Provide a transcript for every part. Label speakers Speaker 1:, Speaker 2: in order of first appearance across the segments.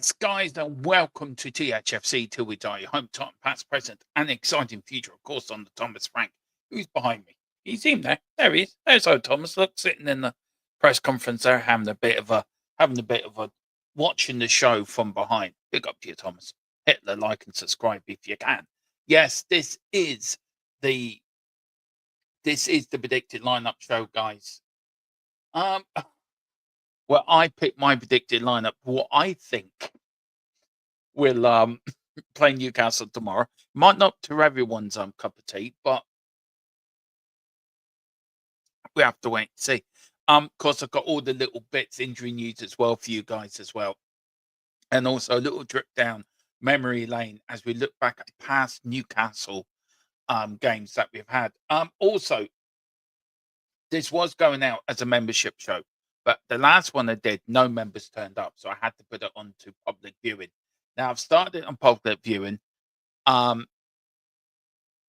Speaker 1: Yes, guys, and welcome to THFC Till We Die, your home time, past, present, and exciting future, of course, on the Thomas Frank, who's behind me. You see him there? There he is. There's old Thomas. Look, sitting in the press conference there, having a bit of a watching the show from behind. Big up to you, Thomas. Hit the like and subscribe if you can. Yes, this is the predicted lineup show, guys. Well, I picked my predicted lineup. What I think will play Newcastle tomorrow. Might not to everyone's cup of tea, but we have to wait and see. Of course, I've got all the little bits, injury news as well for you guys as well, and also a little drip down memory lane as we look back at past Newcastle games that we've had. Also, this was going out as a membership show, but the last one I did, no members turned up, so I had to put it on to public viewing. Now I've started on public viewing. The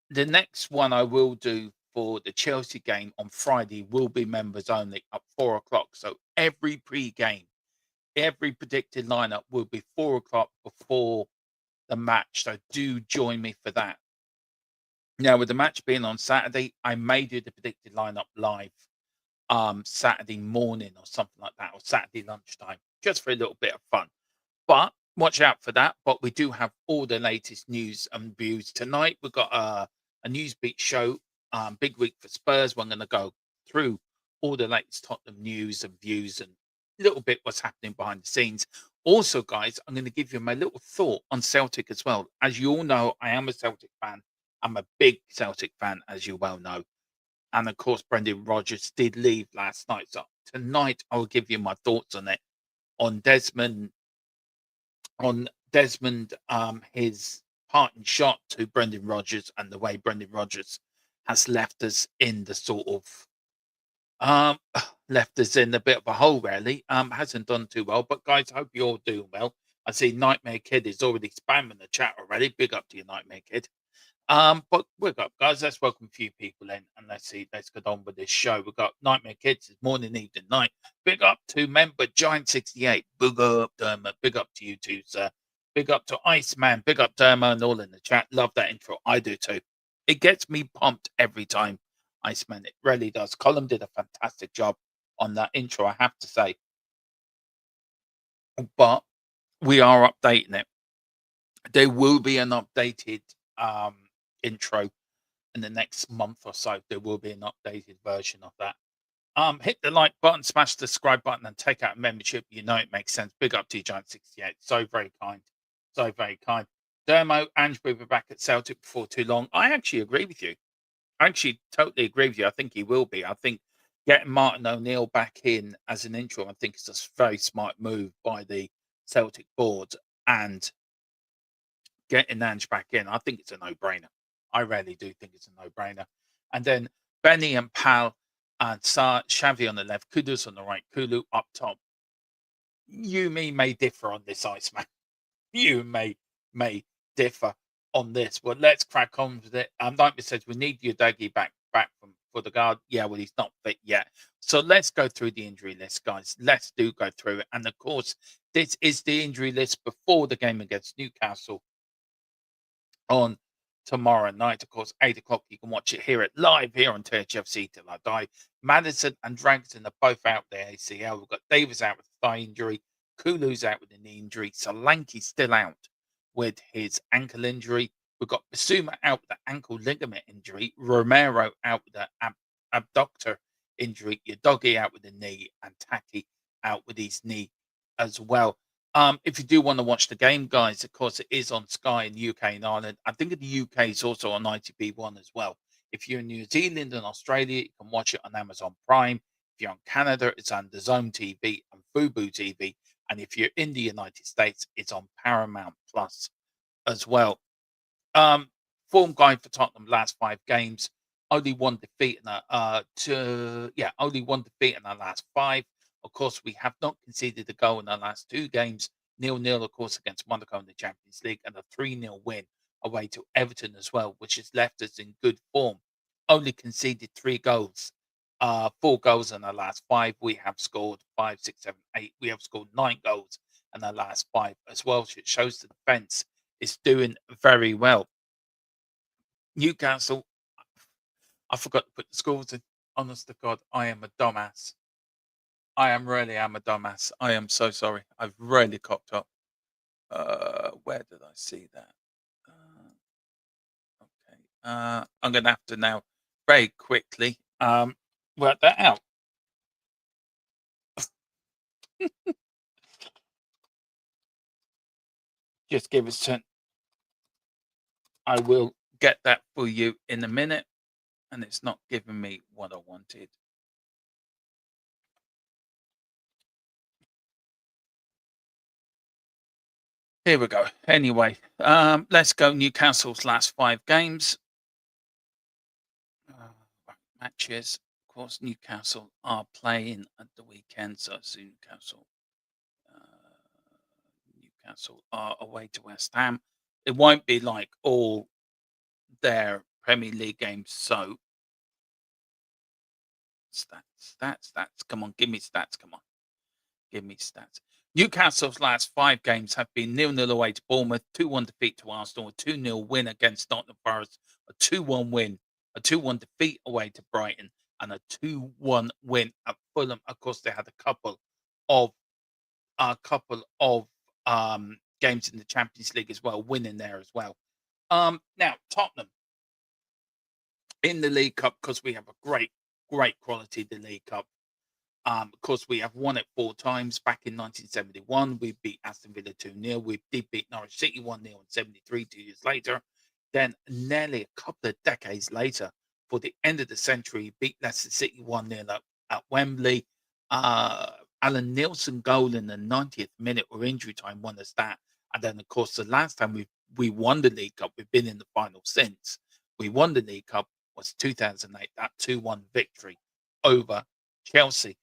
Speaker 1: next one I will do for the Chelsea game on Friday will be members only at 4:00. So every pre-game, every predicted lineup will be 4:00 before the match. So do join me for that. Now, with the match being on Saturday, I may do the predicted lineup live Saturday morning or something like that, or Saturday lunchtime, just for a little bit of fun. But watch out for that. But we do have all the latest news and views tonight. We've got a Newsbeat show. Big week for Spurs. We're going to go through all the latest Tottenham news and views and a little bit what's happening behind the scenes. Also, guys, I'm going to give you my little thought on Celtic as well. As you all know, I am a Celtic fan. I'm a big Celtic fan, as you well know. And of course, Brendan Rodgers did leave last night. So tonight, I'll give you my thoughts on it. On Desmond, his parting shot to Brendan Rodgers and the way Brendan Rodgers has left us in the sort of left us in a bit of a hole, really. Hasn't done too well. But guys, I hope you're all doing well. I see Nightmare Kid is already spamming the chat already. Big up to you, Nightmare Kid. But we've got, guys, let's welcome a few people in and let's get on with this show. We've got Nightmare Kids, it's morning, evening, night. Big up to member Giant68. Big up, Dermot. Big up to you too, sir. Big up to Iceman. Big up, Dermot, and all in the chat. Love that intro. I do too. It gets me pumped every time, Iceman. It really does. Colin did a fantastic job on that intro, I have to say. But we are updating it. There will be an updated intro in the next month or so. There will be an updated version of that. Hit the like button, smash the subscribe button, and take out a membership. You know it makes sense. Big up to you, Giant68. So very kind. So very kind. Dermo, Ange will be back at Celtic before too long. I actually agree with you. I actually totally agree with you. I think he will be. I think getting Martin O'Neill back in as an interim, I think it's a very smart move by the Celtic board, and getting Ange back in, I think it's a no-brainer. I really do think it's a no-brainer. And then Benny and Pal and Xavi on the left, Kudus on the right, Kulu up top. You, me, may differ on this, Iceman. You may differ on this, but let's crack on with it. Nightmare says we need Udagi back for the guard. Yeah, well, he's not fit yet. So let's go through the injury list, guys. Let's go through it. And of course, this is the injury list before the game against Newcastle on tomorrow night. Of course, 8:00. You can watch it live here on THFC Till I Die. Madison and Dragston are both out with the ACL. We've got Davis out with a thigh injury. Kulu's out with a knee injury. Solanke's still out with his ankle injury. We've got Basuma out with the ankle ligament injury. Romero out with the abductor injury. Udogie out with the knee. And Taki out with his knee as well. If you do want to watch the game, guys, of course, it is on Sky in the UK and Ireland. I think in the UK it's also on ITV1 as well. If you're in New Zealand and Australia, you can watch it on Amazon Prime. If you're in Canada, it's on DAZN TV and Fubo TV. And if you're in the United States, it's on Paramount Plus as well. Form guide for Tottenham last 5 games. Only one defeat in only one defeat in our last 5. Of course, we have not conceded a goal in our last 2 games. 0-0, of course, against Monaco in the Champions League, and a 3-0 win away to Everton as well, which has left us in good form. Only conceded 3 goals. 4 goals in our last 5. We have scored 5, 6, 7, 8. We have scored 9 goals and the last 5 as well. So it shows the defence is doing very well. Newcastle, I forgot to put the scores in. Honest to God, I am a dumbass. I am a dumbass. I am so sorry. I've really cocked up. Where did I see that? Okay. I'm going to have to now very quickly work that out. Just give us a. I will get that for you in a minute, and it's not giving me what I wanted. Here we go. Anyway, let's go Newcastle's last 5 games. Matches. Of course, Newcastle are playing at the weekend, so Newcastle. Newcastle are away to West Ham. It won't be like all their Premier League games. So stats. Come on, give me stats. Come on, give me stats. Newcastle's last 5 games have been 0-0 away to Bournemouth, 2-1 defeat to Arsenal, a 2-0 win against Nottingham Forest, a 2-1 win, a 2-1 defeat away to Brighton, and a 2-1 win at Fulham. Of course, they had a couple of games in the Champions League as well, winning there as well. Now Tottenham in the League Cup, because we have a great quality the League Cup. Of course, we have won it 4 times. Back in 1971, we beat Aston Villa 2-0. We did beat Norwich City 1-0 in 73, 2 years later. Then, nearly a couple of decades later, for the end of the century, beat Leicester City 1-0 at Wembley. Alan Nielsen goal in the 90th minute or injury time won us that. And then, of course, the last time we won the League Cup, we've been in the final since. We won the League Cup was 2008, that 2-1 victory over Chelsea.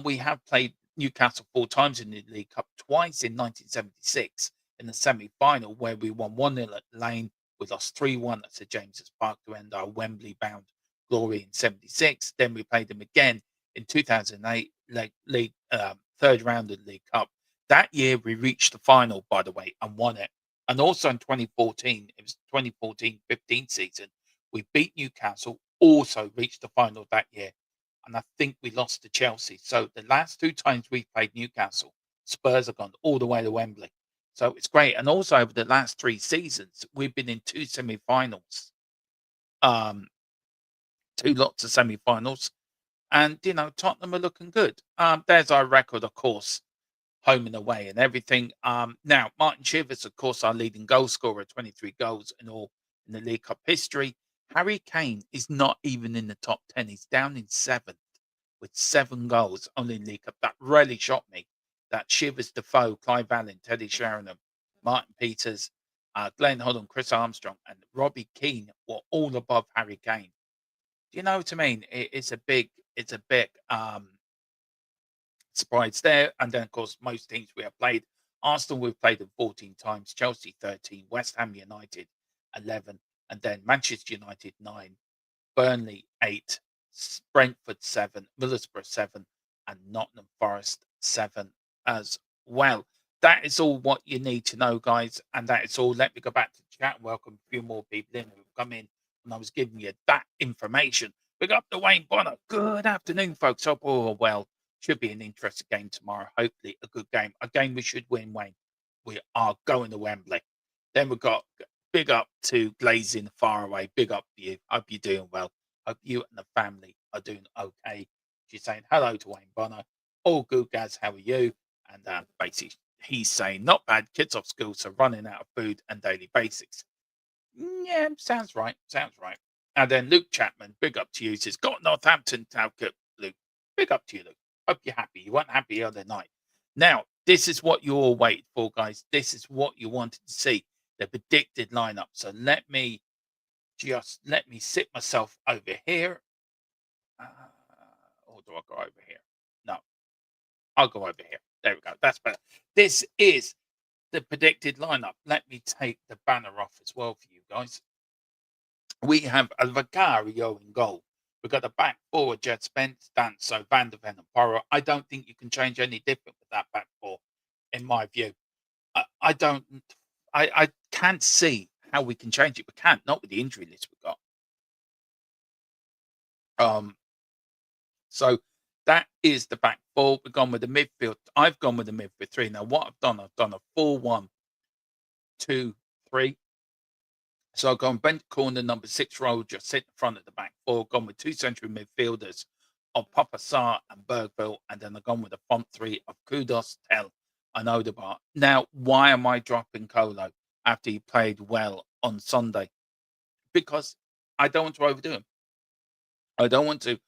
Speaker 1: We have played Newcastle 4 times in the League Cup, twice in 1976 in the semi-final, where we won 1-0 at Lane. We lost 3-1 at Sir James's Park to end our Wembley-bound glory in 76. Then we played them again in 2008, league third round of the League Cup. That year we reached the final, by the way, and won it. And also in 2014, it was 2014-15 season, we beat Newcastle, also reached the final that year. And I think we lost to Chelsea. So the last 2 times we played Newcastle, Spurs have gone all the way to Wembley. So it's great. And also over the last 3 seasons, we've been in 2 semi-finals. 2 lots of semi-finals. And, Tottenham are looking good. There's our record, of course, home and away and everything. Now, Martin Chivers, of course, our leading goal scorer, 23 goals in all in the League Cup history. Harry Kane is not even in the top 10. He's down in 7th with 7 goals only in League Cup. That really shocked me. That Shivers, Defoe, Clive Allen, Teddy Sheringham, Martin Peters, Glenn Holland, Chris Armstrong, and Robbie Keane were all above Harry Kane. Do you know what I mean? It's a big surprise there. And then, of course, most teams we have played. Arsenal, we've played them 14 times. Chelsea, 13. West Ham United, 11. And then Manchester United, 9. Burnley, 8. Brentford, 7. Middlesbrough, 7. And Nottingham Forest, 7 as well. That is all what you need to know, guys. And that is all. Let me go back to the chat and welcome a few more people in who have come in when I was giving you that information. Big up to Wayne Bonner. Good afternoon, folks. Hope all are well. Should be an interesting game tomorrow. Hopefully a good game. A game we should win, Wayne. We are going to Wembley. Then we've got big up to Glazing far away. Big up to you. Hope you're doing well. Hope you and the family are doing okay. She's saying hello to Wayne Bonner. All good, Gaz. How are you? And basically, he's saying not bad. Kids off school, so running out of food and daily basics. Yeah, sounds right. Sounds right. And then Luke Chapman, big up to you. Says got Northampton Talcott. Luke, big up to you, Luke. Hope you're happy. You weren't happy the other night. Now, this is what you all waited for, guys. This is what you wanted to see. The predicted lineup. So let me sit myself over here. Or do I go over here? No, I'll go over here. There we go. That's better. This is the predicted lineup. Let me take the banner off as well for you guys. We have a Vicario in goal. We've got a back four, Jed Spence, Danso, Van der Ven, and Porro. I don't think you can change any different with that back four. in my view. I don't. I can't see how we can change it. We can't, not with the injury list we've got. Um, so that is the back four. We've gone with the midfield. I've gone with the midfield three. Now, what I've done a 4-1-2-3. So I've gone bent corner, number 6 role, just sit in front of the back four. Gone with two central midfielders of Papa Sarr and Bergville, and then I've gone with the front three of Kudos, Tell, and Odegaard. Now, why am I dropping Colo after he played well on Sunday? Because I don't want to overdo him. I don't want to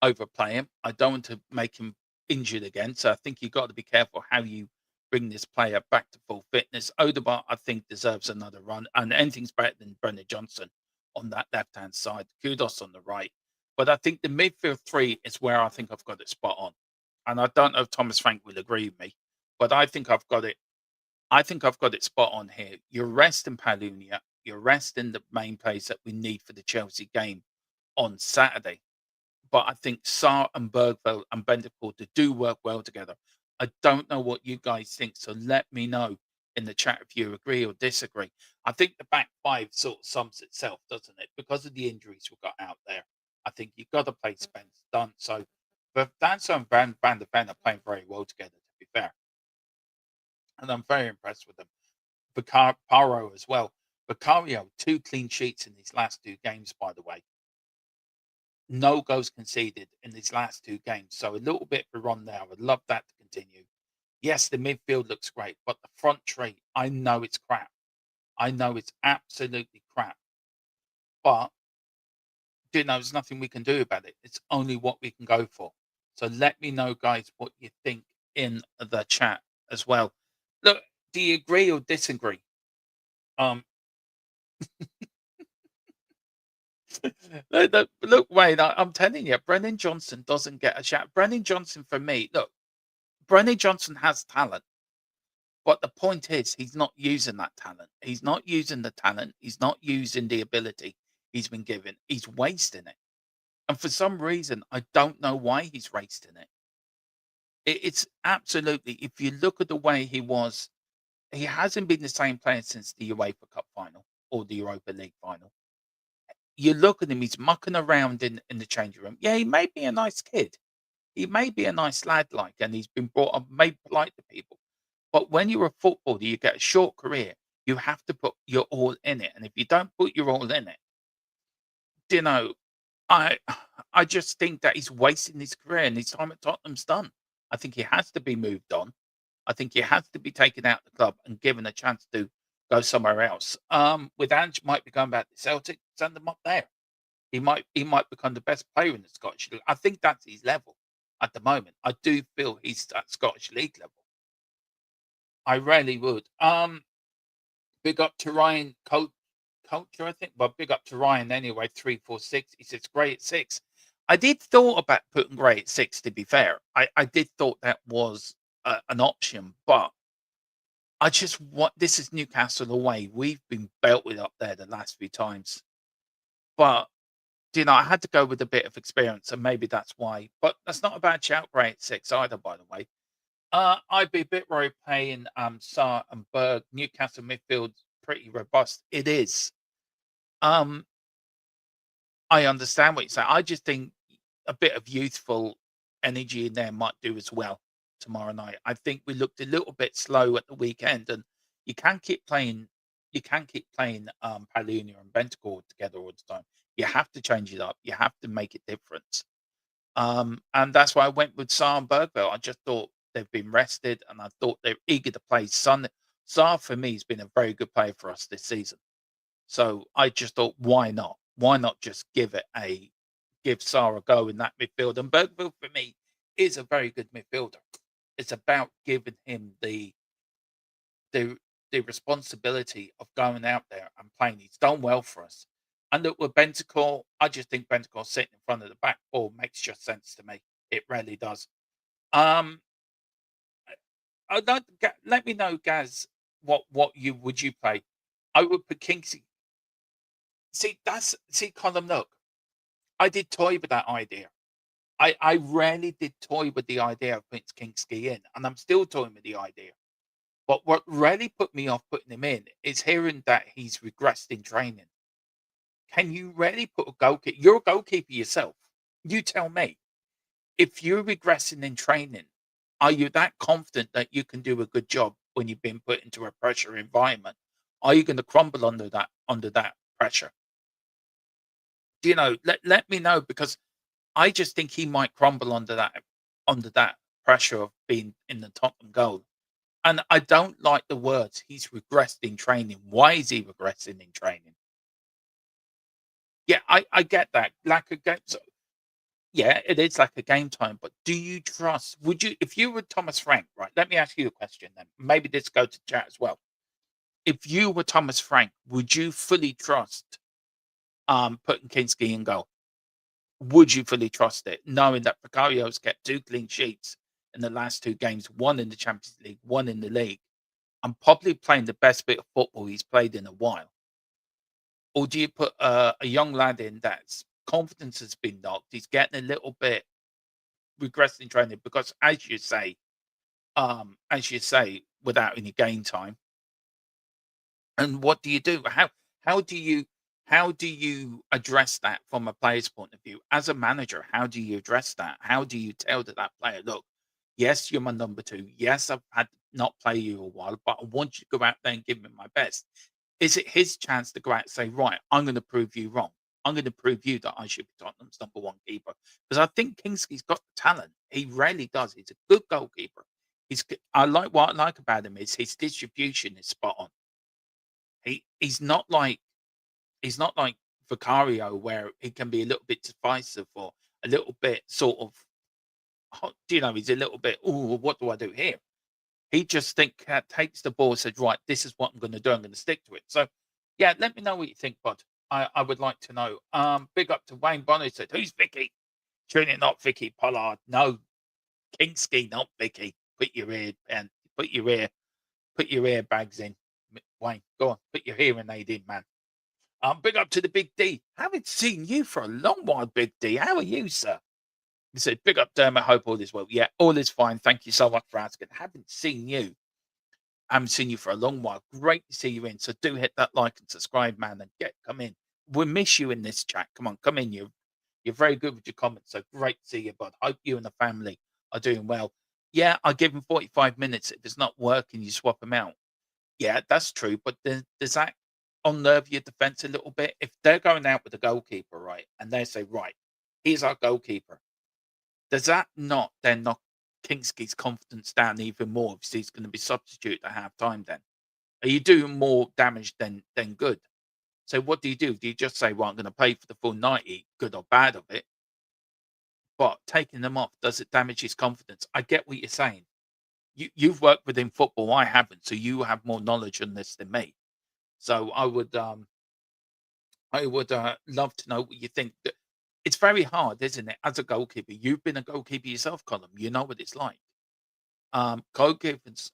Speaker 1: overplay him. I don't want to make him injured again. So I think you've got to be careful how you bring this player back to full fitness. Odegaard, I think, deserves another run, and anything's better than Brendan Johnson on that left-hand side. Kudos on the right. But I think the midfield three is where I think I've got it spot on. And I don't know if Thomas Frank will agree with me, but I think I've got it. I think I've got it spot on here. You're resting Palunia. You're resting the main players that we need for the Chelsea game on Saturday. But I think Sarr and Bergveld and Bentancur do work well together. I don't know what you guys think, so let me know in the chat if you agree or disagree. I think the back five sort of sums itself, doesn't it? Because of the injuries we've got out there, I think you've got to play Spence Dunn. So, but Danso and Van der Ven are playing very well together, to be fair. And I'm very impressed with them. Paro as well. Vicario, 2 clean sheets in these last 2 games, by the way. No goals conceded in these last 2 games. So a little bit for Ron there. I would love that to continue. Yes, the midfield looks great, but the front three, I know it's crap. I know it's absolutely crap. But, there's nothing we can do about it. It's only what we can go for. So let me know, guys, what you think in the chat as well. Look, do you agree or disagree? Look, Wayne, I'm telling you, Brennan Johnson doesn't get a shout. Brennan Johnson, for me, look, Brennan Johnson has talent. But the point is, he's not using that talent. He's not using the talent. He's not using the ability he's been given. He's wasting it. And for some reason, I don't know why he's wasting it. It's absolutely, if you look at the way he was, he hasn't been the same player since the UEFA Cup final or the Europa League final. You look at him, he's mucking around in the changing room. Yeah, he may be a nice kid. He may be a nice lad, like, and he's been brought up, made polite to people. But when you're a footballer, you get a short career. You have to put your all in it, and if you don't put your all in it, you know, I I just think that he's wasting his career and his time at Tottenham's done. I think he has to be moved on. I think he has to be taken out of the club and given a chance to go somewhere else. With Ange might be going back to Celtic, send him up there. He might become the best player in the Scottish League. I think that's his level at the moment. I do feel he's at Scottish League level. I really would. Big up to Ryan Culture, I think. But big up to Ryan anyway. 346. He says Gray at 6. I did thought about putting Gray at 6. To be fair, I did thought that was an option, but I just want, this is Newcastle away. We've been belted up there the last few times, but I had to go with a bit of experience, and maybe that's why. But that's not a bad shout, Gray at 6 either, by the way. I'd be a bit worried playing Sarr and Berg. Newcastle midfield pretty robust. It is. I understand what you're saying. I just think a bit of youthful energy in there might do as well tomorrow night. I think we looked a little bit slow at the weekend, and you can't keep playing. You can't keep playing Palunia and Bentancur together all the time. You have to change it up. You have to make it different. And that's why I went with Sarr and Bergville. I just thought they've been rested, and I thought they're eager to play. Sarr, for me, has been a very good player for us this season. So I just thought, why not? Why not just give Sarr a go in that midfield? And Bergville, for me, is a very good midfielder. It's about giving him the responsibility of going out there and playing. He's done well for us. And look, with Bentancur, I just think Bentancur sitting in front of the back four makes just sense to me. It really does. Let me know, Gaz, what would you play? I would put Kingsley. See, Colin, look, I did toy with that idea. I rarely did toy with the idea of putting Kingsley in, and I'm still toying with the idea. But what really put me off putting him in is hearing that he's regressed in training. Can you really put a goalkeeper? You're a goalkeeper yourself. You tell me. If you're regressing in training, are you that confident that you can do a good job when you've been put into a pressure environment? Are you going to crumble under that pressure? Let me know, because I just think he might crumble under that pressure of being in the Tottenham goal. And I don't like the words he's regressed in training. Why is he regressing in training? Yeah, I get that. Lack of game. So, yeah, it is like a game time. But do you trust? Would you, if you were Thomas Frank, right? Let me ask you a question then. Maybe this go to chat as well. If you were Thomas Frank, would you fully trust putting Kinski in goal? Would you fully trust it, knowing that Vicario's kept 2 clean sheets in the last 2 games, 1 in the Champions League, 1 in the league, and probably playing the best bit of football he's played in a while? Or do you put a young lad in that's confidence has been knocked, he's getting a little bit regressed in training because, as you say, without any game time, and what do you do? How do you how do you address that from a player's point of view? As a manager, how do you address that? How do you tell that player, look, yes, you're my number two. Yes, I've had not play you a while, but I want you to go out there and give me my best. Is it his chance to go out and say, right, I'm going to prove you wrong. I'm going to prove you that I should be Tottenham's number one keeper. Because I think Kingsley's got the talent. He really does. He's a good goalkeeper. What I like about him is his distribution is spot on. He's not like Vicario, where he can be a little bit divisive or a little bit sort of he's a little bit, oh, what do I do here? He just takes the ball and says, right, this is what I'm going to do. I'm going to stick to it. So, yeah, let me know what you think, bud. I would like to know. Big up to Wayne Bonner, said, who's Vicky? Surely not Vicky Pollard. No, Kingsky, not Vicky. Put your ear bags in. Wayne, go on, put your hearing aid in, man. Big up to the Big D. Haven't seen you for a long while, Big D. How are you, sir? He said, big up, Dermot. Hope all is well. Yeah, all is fine. Thank you so much for asking. Haven't seen you for a long while. Great to see you in. So do hit that like and subscribe, man, and come in. We miss you in this chat. Come on, come in. You're very good with your comments. So great to see you, bud. Hope you and the family are doing well. Yeah, I give him 45 minutes. If it's not working, you swap him out. Yeah, that's true. But does that unnerve your defense a little bit? If they're going out with the goalkeeper, right, and they say, right, here's our goalkeeper, does that not then knock Kingsky's confidence down even more if he's going to be substituted at half time then? Are you doing more damage than good? So what do you do? Do you just say, well, I'm going to play for the full 90, good or bad of it? But taking them off, does it damage his confidence? I get what you're saying. You've worked within football, I haven't, so you have more knowledge on this than me. So I would love to know what you think. It's very hard, isn't it? As a goalkeeper, you've been a goalkeeper yourself, Colin. You know what it's like. Goalkeepers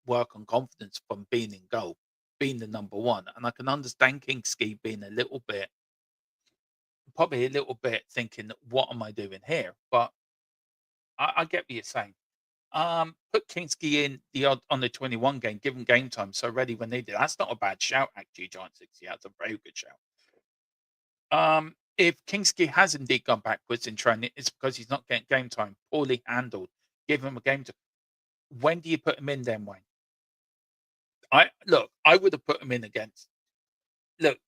Speaker 1: work on confidence from being in goal, being the number one. And I can understand Kingski being probably a little bit thinking, what am I doing here? But I get what you're saying. Put Kingski in the odd on the 21 game, give him game time, so ready when needed. That's not a bad shout, actually, Giant 60. That's a very good shout. If Kingsley has indeed gone backwards in training, it's because he's not getting game time, poorly handled. Give him a game time. When do you put him in then, Wayne? I would have put him in against. Look,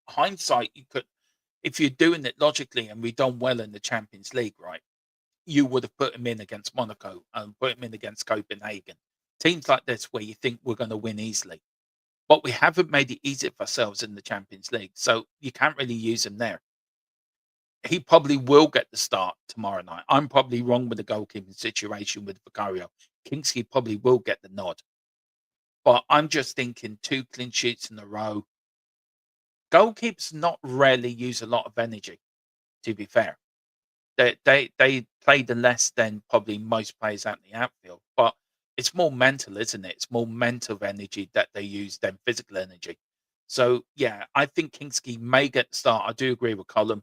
Speaker 1: hindsight, you could, if you're doing it logically, and we've done well in the Champions League, right? You would have put him in against Monaco and put him in against Copenhagen. Teams like this where you think we're going to win easily. But we haven't made it easy for ourselves in the Champions League. So you can't really use him there. He probably will get the start tomorrow night. I'm probably wrong with the goalkeeping situation with Vicario. Kingsley probably will get the nod. But I'm just thinking 2 clean sheets in a row. Goalkeepers not rarely use a lot of energy, to be fair. They play the less than probably most players out in the outfield. But it's more mental, isn't it? It's more mental energy that they use than physical energy. So, yeah, I think Kingsley may get the start. I do agree with Colin.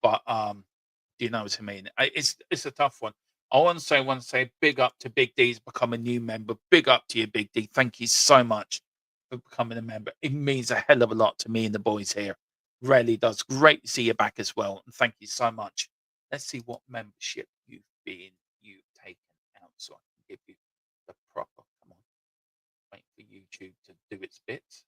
Speaker 1: But do you know what I mean? It's a tough one. I want to say big up to Big D's become a new member. Big up to you, Big D. Thank you so much for becoming a member. It means a hell of a lot to me and the boys here. Really does. Great to see you back as well. And thank you so much. Let's see what membership you've taken out so I can give you the proper. Come on. Wait for YouTube to do its bits.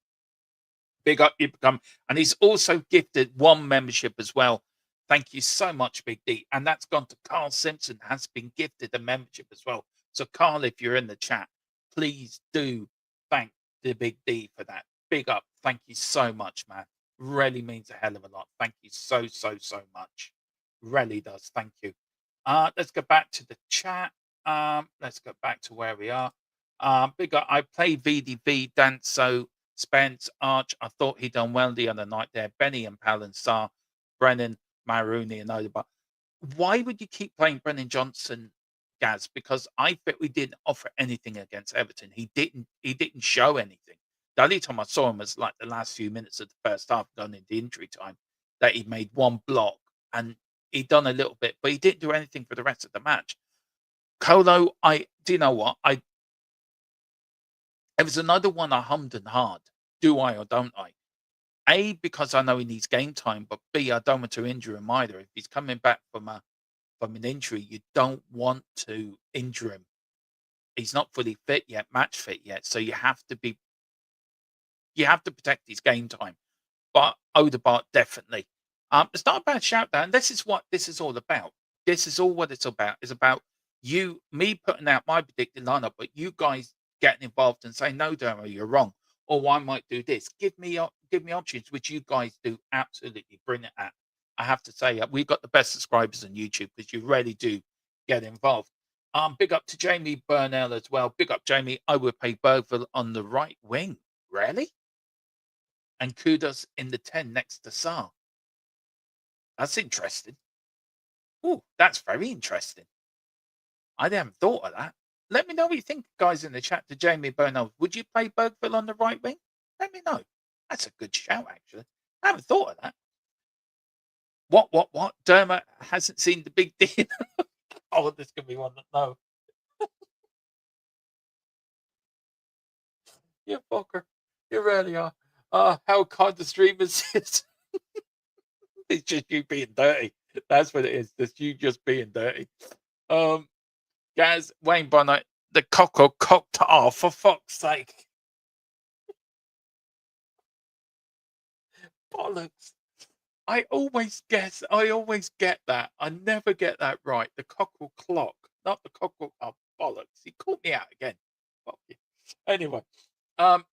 Speaker 1: Big up you become. And he's also gifted one membership as well. Thank you so much, Big D. And that's gone to Carl Simpson, has been gifted a membership as well. So, Carl, if you're in the chat, please do thank the Big D for that. Big up. Thank you so much, man. Really means a hell of a lot. Thank you so, so, so much. Really does. Thank you. Let's go back to the chat. Let's go back to where we are. Big up. I play VDV, Danso, Spence, Arch. I thought he done well the other night there. Benny and Palin, Sar, Brennan, Marooney and Odegaard. Why would you keep playing Brennan Johnson, Gaz? Because I bet we didn't offer anything against Everton. He didn't show anything. The only time I saw him was like the last few minutes of the first half, going into injury time, that he made one block and he done a little bit, but he didn't do anything for the rest of the match. Colo, do you know what? It was another one I hummed and hard. Do I or don't I? A, because I know he needs game time, but B, I don't want to injure him either. If he's coming back from an injury, you don't want to injure him. He's not fully fit yet, match fit yet, so you have to protect his game time. But Odegaard definitely. It's not a bad shout down. This is what this is all about. This is all what it's about. It's about me putting out my predicted lineup, but you guys getting involved and saying, no, Dermo, you're wrong. Or I might do this. Give me options, which you guys do absolutely brilliant at. I have to say, we've got the best subscribers on YouTube because you really do get involved. Big up to Jamie Burnell as well. Big up, Jamie. I would play Bergville on the right wing. Really? And Kudos in the 10 next to Sar. That's interesting. Oh, that's very interesting. I haven't thought of that. Let me know what you think, guys, in the chat to Jamie Burnell. Would you play Bergville on the right wing? Let me know. That's a good shout, actually. I haven't thought of that. What? Dermot hasn't seen the Big D. Oh, this could be one that no. You fucker. You really are. How kind the streamers is. It's just you being dirty. That's what it is. It's you just being dirty. Guys, Wayne Bonner, the cocker cocked off, for fuck's sake. Bollocks. I always get that. I never get that right. The cockle clock, not the cockle. Oh, bollocks. He called me out again. Fuck you. Anyway,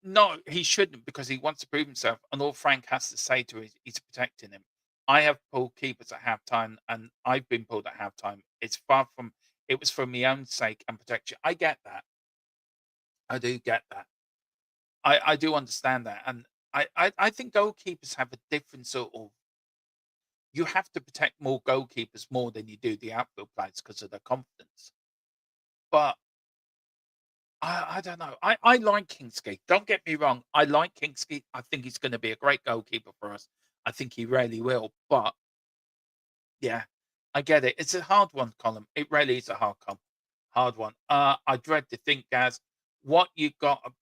Speaker 1: no, he shouldn't because he wants to prove himself. And all Frank has to say to him is protecting him. I have pulled keepers at halftime, and I've been pulled at halftime. It was for my own sake and protection. I get that. I do get that. I do understand that. And I think goalkeepers have a different sort of. You have to protect more goalkeepers more than you do the outfield players because of their confidence. But I don't know. I like Kingsley. Don't get me wrong. I like Kingsley. I think he's going to be a great goalkeeper for us. I think he really will. But yeah, I get it. It's a hard one, Colin. It really is a hard one. I dread to think, Gaz, what you got.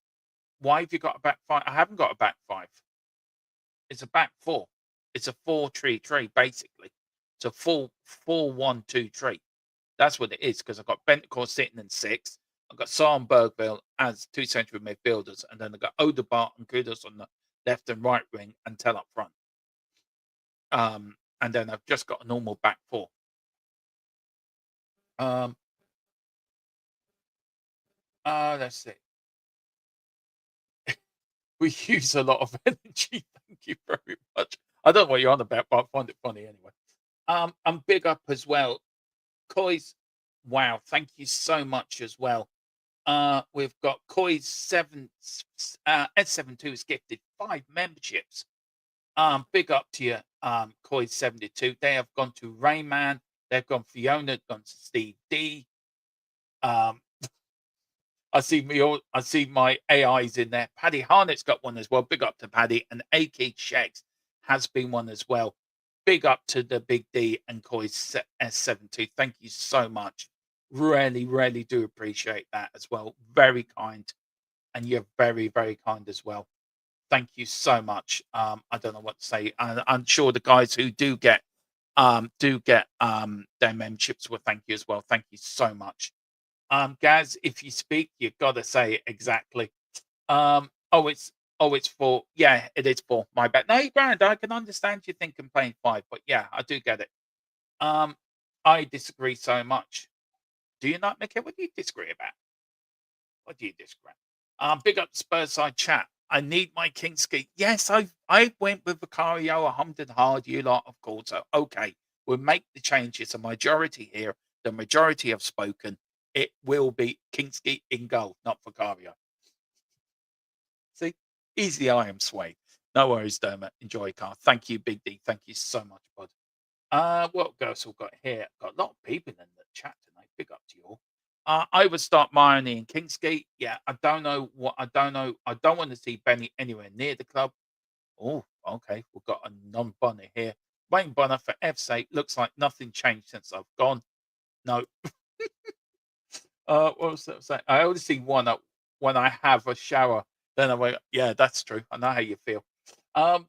Speaker 1: Why have you got a back five? I haven't got a back five. It's a back four. It's a 4-3-3, basically. It's a 4-1-2-3. That's what it is, because I've got Bentancur sitting in 6. I've got Sar and Bergville as 2 central midfielders, and then I've got Odegaard and Kudos on the left and right wing and Tell up front. And then I've just got a normal back four. That's it. We use a lot of energy. Thank you very much. I don't know what you're on about, but I find it funny anyway. I'm big up as well. Coy's, wow, thank you so much as well. We've got Coy's S72 has gifted 5 memberships. Big up to you, Coy's 72. They have gone to Rayman. They've gone Fiona, gone to Steve D. I see my AIs in there. Paddy Harnett's got one as well. Big up to Paddy. And AK Shags has been one as well. Big up to the Big D and Coy's S72. Thank you so much. Really do appreciate that as well. Very kind, and you're very kind as well. Thank you so much. I don't know what to say. I'm sure the guys who do get their memberships will thank you as well. Thank you so much. Gaz, if you speak, you've got to say it exactly. Oh, it's four. Yeah, it is four. My bad. No, Brand, I can understand you thinking playing five, but yeah, I do get it. Um, I disagree so much. Do you not, Mickey? What do you disagree about? What do you disagree? Big up Spurs side chat. I need my Kingski. Yes, I went with Vicario. I hummed and hard. You lot, of course. So okay, we'll make the changes. A majority here. The majority have spoken. It will be Kingski in goal, not Vicario. See, easy I am swayed. No worries, Dermot. Enjoy, car. Thank you, Big D. Thank you so much, bud. What else we got here? Got a lot of people in the chat tonight. Big up to you all. I would start Miami and Kingsgate. Yeah, I don't know what I don't know. I don't want to see Benny anywhere near the club. Oh, okay. We've got a non-Bonner here. Wayne Bonner for F's sake. Looks like nothing changed since I've gone. No. What was that saying? I only see one when I have a shower. Then I went, yeah, that's true. I know how you feel. Um,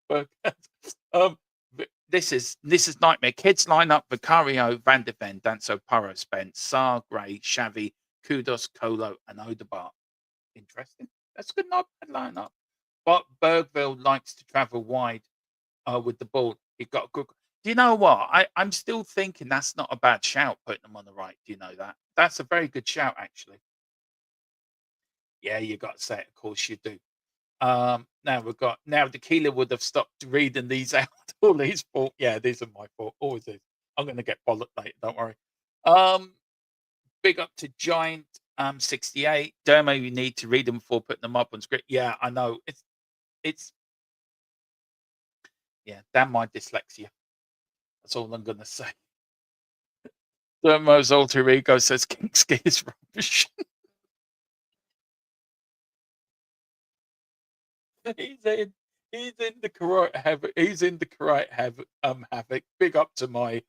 Speaker 1: but, this is nightmare. Kids line up Vicario, Van de Ven, Danso, Paro, Spence, Saar, Gray, Xavi, Kudos, Colo, and Odegaard. Interesting. That's a good lineup. But Bergville likes to travel wide with the ball. He got a good. Do you know what? I'm still thinking that's not a bad shout putting them on the right. Do you know that? That's a very good shout, actually. Yeah, you got to say it. Of course you do. Now the Keeler would have stopped reading these out. All these fault. Yeah, these are my fault. Always is. I'm going to get bollocked later. Don't worry. Big up to Giant 68. Dermo, you need to read them before putting them up on script. Yeah, I know. It's yeah, damn my dyslexia. That's all I'm going to say. Dermo's alter ego says Kingsley is rubbish. he's in the correct havoc. He's in the correct havoc. Big up to my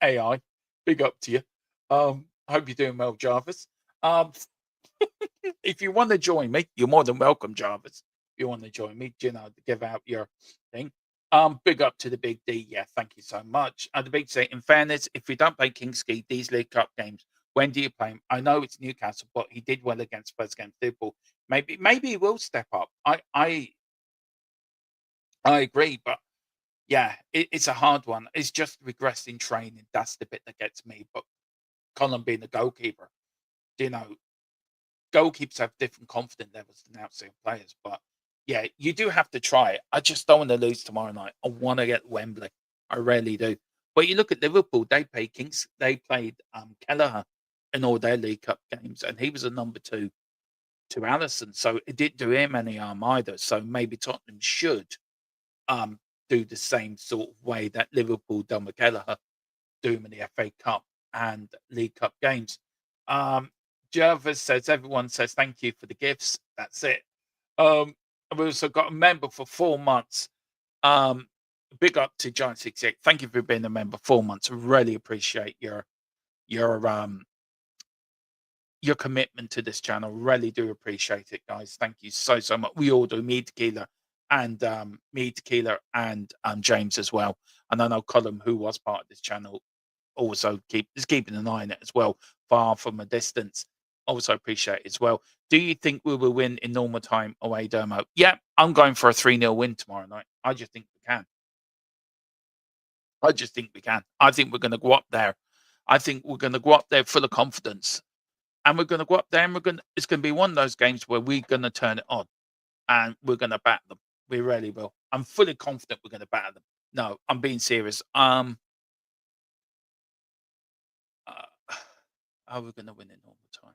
Speaker 1: AI. Big up to you. Hope you're doing well, Jarvis. If you want to join me, you're more than welcome, Jarvis. If you want to join me, you know, to give out your thing. Big up to the Big D. Yeah, thank you so much. The Big D, in fairness, if we don't play Kingsley these League Cup games, when do you play him? I know it's Newcastle, but he did well against Spurs against Liverpool. Maybe he will step up. I agree, but yeah, it's a hard one. It's just regressed in training. That's the bit that gets me. But Colin being the goalkeeper, you know, goalkeepers have different confidence levels than outside players. But yeah, you do have to try it. I just don't want to lose tomorrow night. I want to get Wembley. I really do. But you look at Liverpool, they played Kelleher in all their League Cup games, and he was a number two to Allison. So it didn't do him any harm either. So maybe Tottenham should do the same sort of way that Liverpool done with Kelleher, do him in the FA Cup and League Cup games. Jervis says, everyone says thank you for the gifts. That's it. We've also got a member for 4 months. Big up to Giant 68. Thank you for being a member 4 months. Really appreciate your commitment to this channel. Really do appreciate it, guys. Thank you so much. We all do. Me, Tequila, and James as well. And I know Colin, who was part of this channel, also is keeping an eye on it as well, far from a distance. Also appreciate it as well. Do you think we will win in normal time away, Dermo? Yeah, I'm going for a 3-0 win tomorrow night. I just think we can. I think we're going to go up there. I think we're going to go up there full of confidence. And we're going to go up there and it's going to be one of those games where we're going to turn it on and we're going to bat them. We really will. I'm fully confident we're going to bat them. No, I'm being serious. Are we going to win in normal time?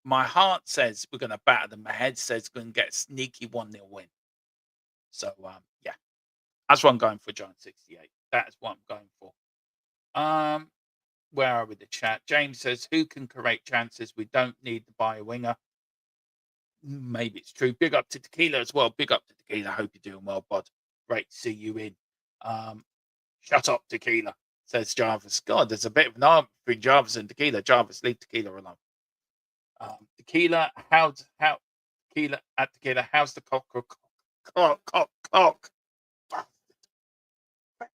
Speaker 1: My heart says we're going to batter them. My head says we're going to get a sneaky 1-0 win. So, yeah. That's what I'm going for, Giant 68. That is what I'm going for. Where are we? The chat. James says, who can create chances? We don't need to buy a winger. Maybe it's true. Big up to Tequila as well. Big up to Tequila. Hope you're doing well, bud. Great to see you in. Shut up, Tequila. says Jarvis. God, there's a bit of an argument between Jarvis and Tequila. Jarvis, leave Tequila alone. Tequila, how Tequila at Tequila, how's the clock? Thank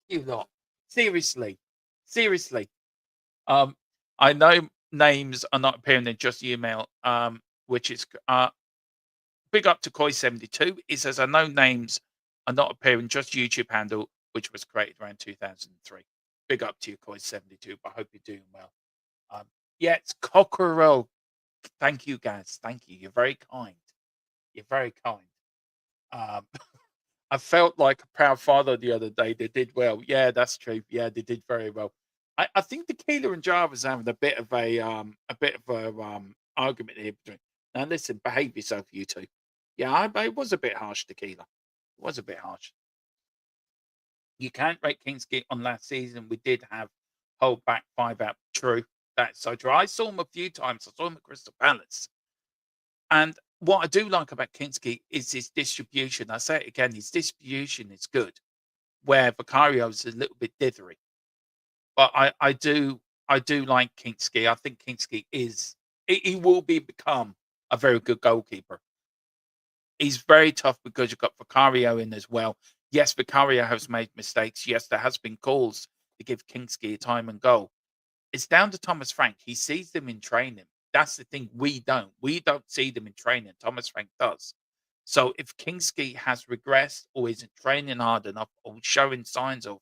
Speaker 1: you lot. Seriously. Um, I know names are not appearing in just email, which is big up to Koi72. It says I know names are not appearing just YouTube handle, which was created around 2003. Big up to you, Koi72. But I hope you're doing well. Yeah, it's Cockerel. Thank you, guys. Thank you. You're very kind. You're very kind. I felt like a proud father the other day. They did well. Yeah, that's true. Yeah, they did very well. I think Tequila and Jarvis having a bit of a argument here between. Now listen, behave yourself, you two. Yeah, it was a bit harsh, Tequila. It was a bit harsh. You can't rate Kingsgate on last season. We did have hold back 5 out. True. That's so true. I saw him a few times. I saw him at Crystal Palace. And what I do like about Kingsgate is his distribution. I say it again, his distribution is good, where Vicario's a little bit dithery. But I do like Kingsgate. I think Kingsgate he will become a very good goalkeeper. He's very tough because you've got Vicario in as well. Yes, Vicario has made mistakes. Yes, there has been calls to give Kingsgate a time and goal. It's down to Thomas Frank. He sees them in training. That's the thing. We don't. We don't see them in training. Thomas Frank does. So if Kingsgate has regressed or isn't training hard enough or showing signs of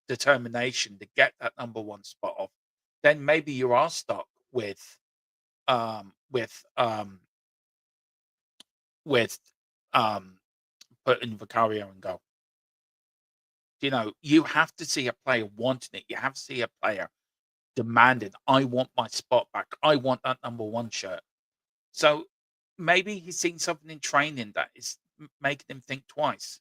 Speaker 1: determination to get that number 1 spot off, then maybe you are stuck with putting Vicario in goal. You know, you have to see a player wanting it. You have to see a player demanding, I want my spot back. I want that number 1 shirt. So maybe he's seen something in training that is making him think twice.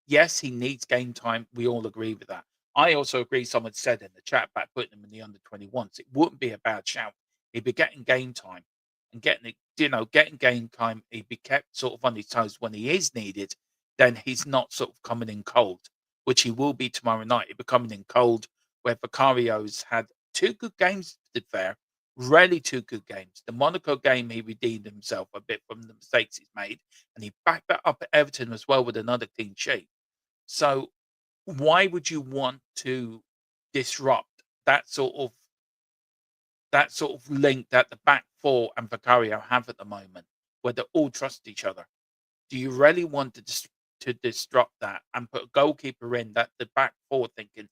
Speaker 1: Yes, he needs game time. We all agree with that. I also agree. Someone said in the chat about putting him in the under 21s. It wouldn't be a bad shout. He'd be getting game time and getting game time. He'd be kept sort of on his toes when he is needed. Then he's not sort of coming in cold, which he will be tomorrow night. He'll be coming in cold, where Vicario's had 2 good games, to be fair. Really 2 good games. The Monaco game, he redeemed himself a bit from the mistakes he's made, and he backed that up at Everton as well with another clean sheet. So why would you want to disrupt that sort of link that the back 4 and Vicario have at the moment, where they all trust each other? Do you really want to disrupt that and put a goalkeeper in that the back 4 thinking,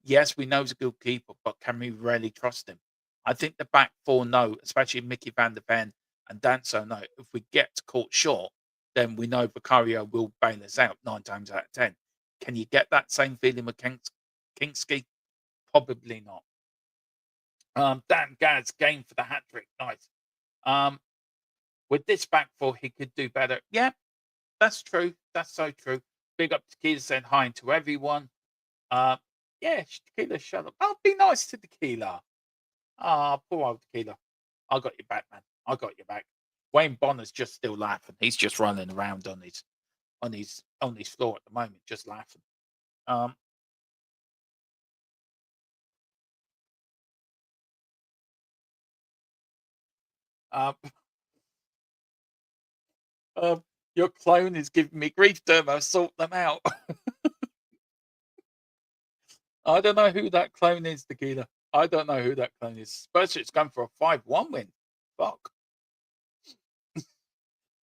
Speaker 1: yes, we know he's a good keeper, but can we really trust him? I think the back 4 know, especially Mickey van der Ven and Danso know, if we get caught short, then we know Vicario will bail us out 9 times out of 10. Can you get that same feeling with Kingsky? Probably not. Dan Gaz, game for the hat trick. Nice. With this back 4, he could do better. Yeah, that's true. That's so true. Big up Tequila saying hi to everyone. Yeah, Tequila, shut up. I'll be nice to Tequila. Poor old Tequila. I got your back, man. I got your back. Wayne Bonner's just still laughing. He's just running around on his floor at the moment, just laughing. Your clone is giving me grief, Dermo. Sort them out. I don't know who that clone is, Tequila. I don't know who that clone is. Spurs it's going for a 5-1 win. Fuck.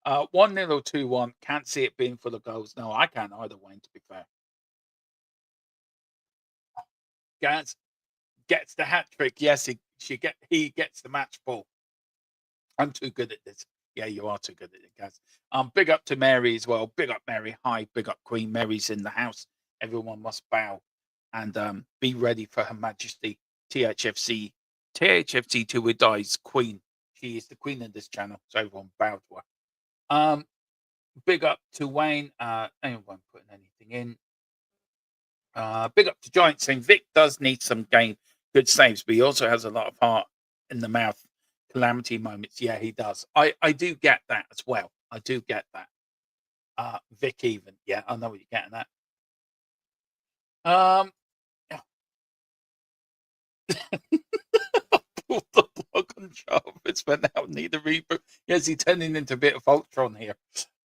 Speaker 1: 1-0 or 2-1. Can't see it being full of goals. No, I can't either, Wayne, to be fair. Gaz gets the hat trick. Yes, he gets the match ball. I'm too good at this. Yeah, you are too good at it, Gaz. Big up to Mary as well. Big up, Mary. Hi, big up, Queen Mary's in the house. Everyone must bow and be ready for Her Majesty THFC. THFC till we dies Queen. She is the queen of this channel, so everyone bow to her. Big up to Wayne. Anyone putting anything in? Big up to Giant saying Vic does need some good saves, but he also has a lot of heart in the mouth. Calamity moments. Yeah, he does. I do get that as well. I do get that. Vic even. Yeah, I know what you're getting at. Pulled the plug on Jarvis when now need a reboot. Yes, he's turning into a bit of Ultron here.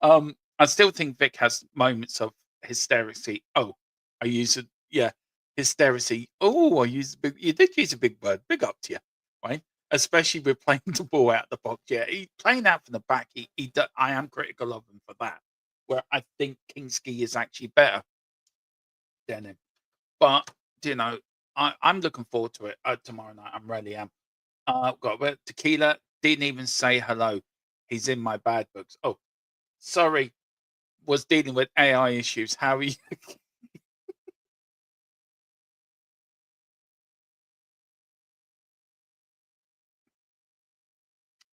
Speaker 1: I still think Vic has moments of hysterisy. Oh, I use it. Yeah, hysterisy. Oh, I use a big. You did use a big word. Big up to you, right? Especially with playing the ball out the box. Yeah, he playing out from the back. I am critical of him for that. Where I think Kingsky is actually better than him. But you know, I'm looking forward to it tomorrow night. I really am. Tequila didn't even say hello. He's in my bad books. Oh, sorry, was dealing with AI issues. How are you?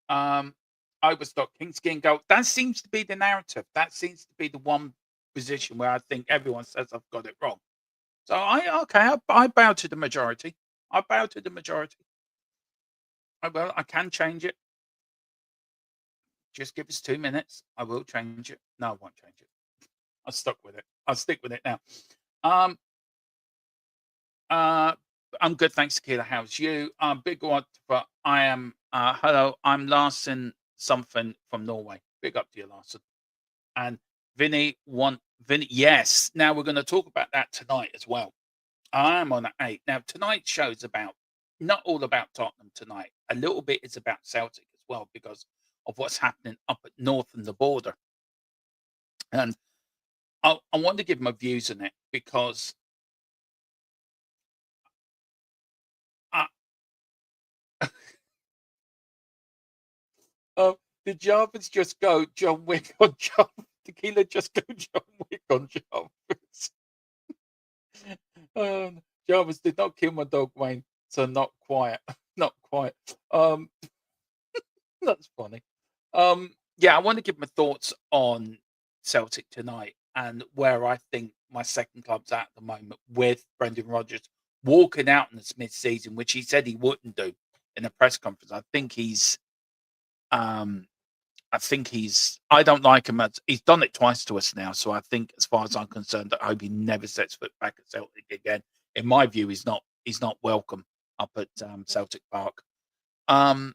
Speaker 1: um, Overstock, Kingsky and goal. That seems to be the narrative. That seems to be the one position where I think everyone says I've got it wrong. So I bow to the majority. I bow to the majority. I can change it. Just give us 2 minutes. I will change it. No, I won't change it. I'll stuck with it. I'll stick with it now. Um, uh, I'm good, thanks, Tequila. How's you? Big one, but I am. Hello, I'm Larson something from Norway. Big up to you, Larson. And Vinny. Yes. Now we're going to talk about that tonight as well. I am on at 8. Now tonight's show is about not all about Tottenham tonight. A little bit is about Celtic as well because of what's happening up at north and the border. And I want to give my views on it because I, did Jarvis just go John Wick on Jarvis? Tequila just go John Wick on Jarvis? Jarvis did not kill my dog, Wayne, so not quiet. Not quiet. That's funny. Yeah, I want to give my thoughts on Celtic tonight and where I think my second club's at the moment with Brendan Rodgers walking out in this mid-season, which he said he wouldn't do in a press conference. Um, I don't like him as he's done it twice to us now. So I think, as far as I'm concerned, I hope he never sets foot back at Celtic again. In my view, he's not welcome up at Celtic Park. Um,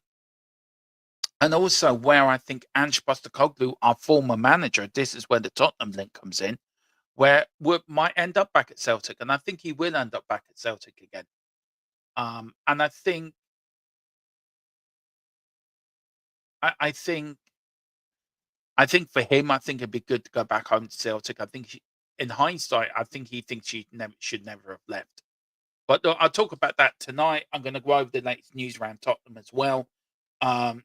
Speaker 1: and also where I think Ange Postecoglou, our former manager, this is where the Tottenham link comes in, where we might end up back at Celtic, and I think he will end up back at Celtic again. And I think I think for him, I think it'd be good to go back home to Celtic. I think in hindsight, I think he thinks he should never have left. But look, I'll talk about that tonight. I'm going to go over the latest news around Tottenham as well. Um,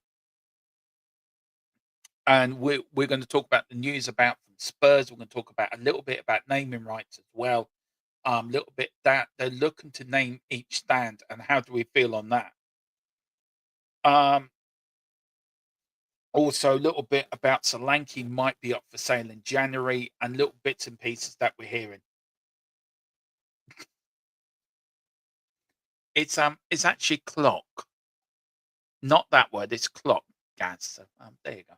Speaker 1: and we're going to talk about the news about from Spurs. We're going to talk about a little bit about naming rights as well. A little bit that they're looking to name each stand, and how do we feel on that? Um, Also, a little bit about Solanke might be up for sale in January, and little bits and pieces that we're hearing. It's actually clock, not that word. It's clock, Gaz. So there you go.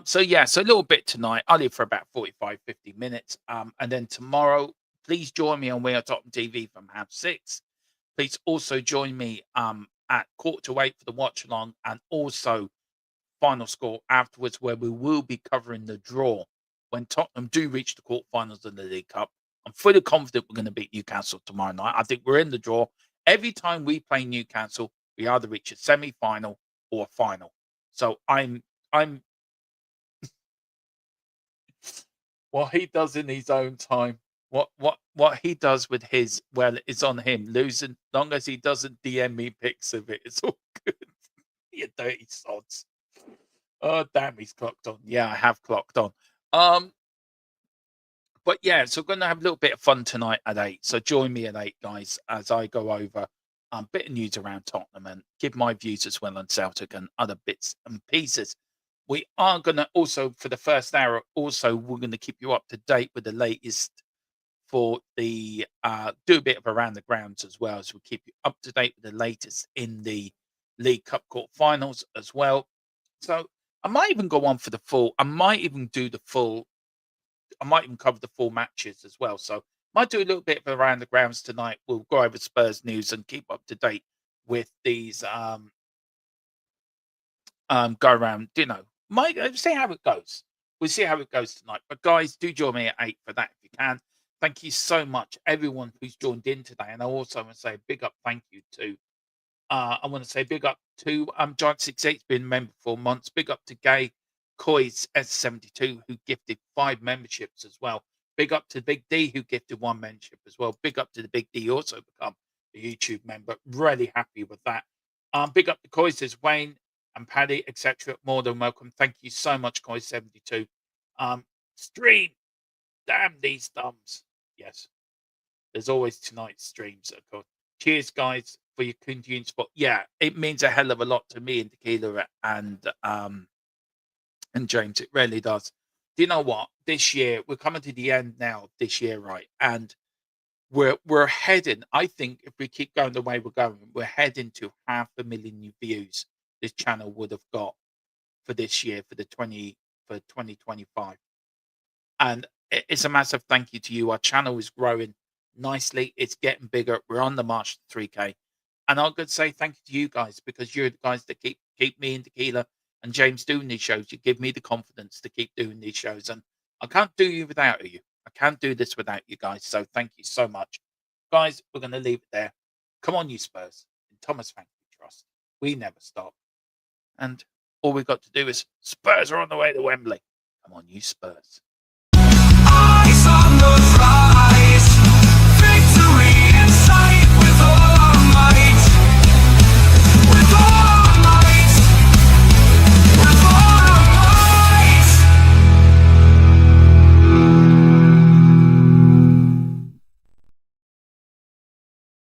Speaker 1: So yeah, so a little bit tonight. I'll leave for about 45, 50 minutes. And then tomorrow, please join me on We Are Tottenham TV from half 6. Please also join me at 7:45 for the watch along, and also final score afterwards, where we will be covering the draw when Tottenham do reach the quarterfinals of the League Cup. I'm fully confident we're going to beat Newcastle tomorrow night. I think we're in the draw. Every time we play Newcastle, we either reach a semi-final or a final. So I'm what he does in his own time. What he does with his, well, it's on him. Losing, long as he doesn't DM me pics of it, it's all good. You dirty sods. Oh damn, he's clocked on. Yeah, I have clocked on. But yeah, so we're going to have a little bit of fun tonight at 8. So join me at 8, guys, as I go over a bit of news around Tottenham and give my views as well on Celtic and other bits and pieces. We are going to also, for the first hour, also we're going to keep you up to date with the latest for the do a bit of around the grounds as well. So we'll keep you up to date with the latest in the League Cup quarterfinals as well. So I might even go on for the full. I might even cover the full matches as well. So Might do a little bit of around the grounds tonight. We'll go over Spurs news and keep up to date with these go around. Might see how it goes. We'll see how it goes tonight. But guys, do join me at 8 for that if you can. Thank you so much, everyone who's joined in today. And I also want to say a big up thank you to big up to Giant68's been a member for months. Big up to Gay Coys S72 who gifted 5 memberships as well. Big up to Big D who gifted 1 membership as well. Big up to the Big D also become a YouTube member. Really happy with that. Big up to Coys, there's Wayne and Paddy, etc. More than welcome. Thank you so much, Coys72. Stream. Damn these thumbs. Yes. There's always tonight's streams, of course. Cheers, guys, for your continued support. Yeah, it means a hell of a lot to me and Tequila and James. It really does. Do you know what? This year, we're coming to the end now this year, right? And we're heading, I think if we keep going the way we're going, we're heading to 500,000 new views this channel would have got for this year, for 2025. And it's a massive thank you to you. Our channel is growing nicely. It's getting bigger. We're on the march to 3K. And I'm going to say thank you to you guys, because you're the guys that keep me and Tequila and James doing these shows. You give me the confidence to keep doing these shows. And I can't do you without you. I can't do this without you guys. So thank you so much. Guys, we're going to leave it there. Come on, you Spurs. In Thomas Frank we trust. We never stop. And all we've got to do is Spurs are on the way to Wembley. Come on, you Spurs.
Speaker 2: Eyes on the prize, victory in sight with all of my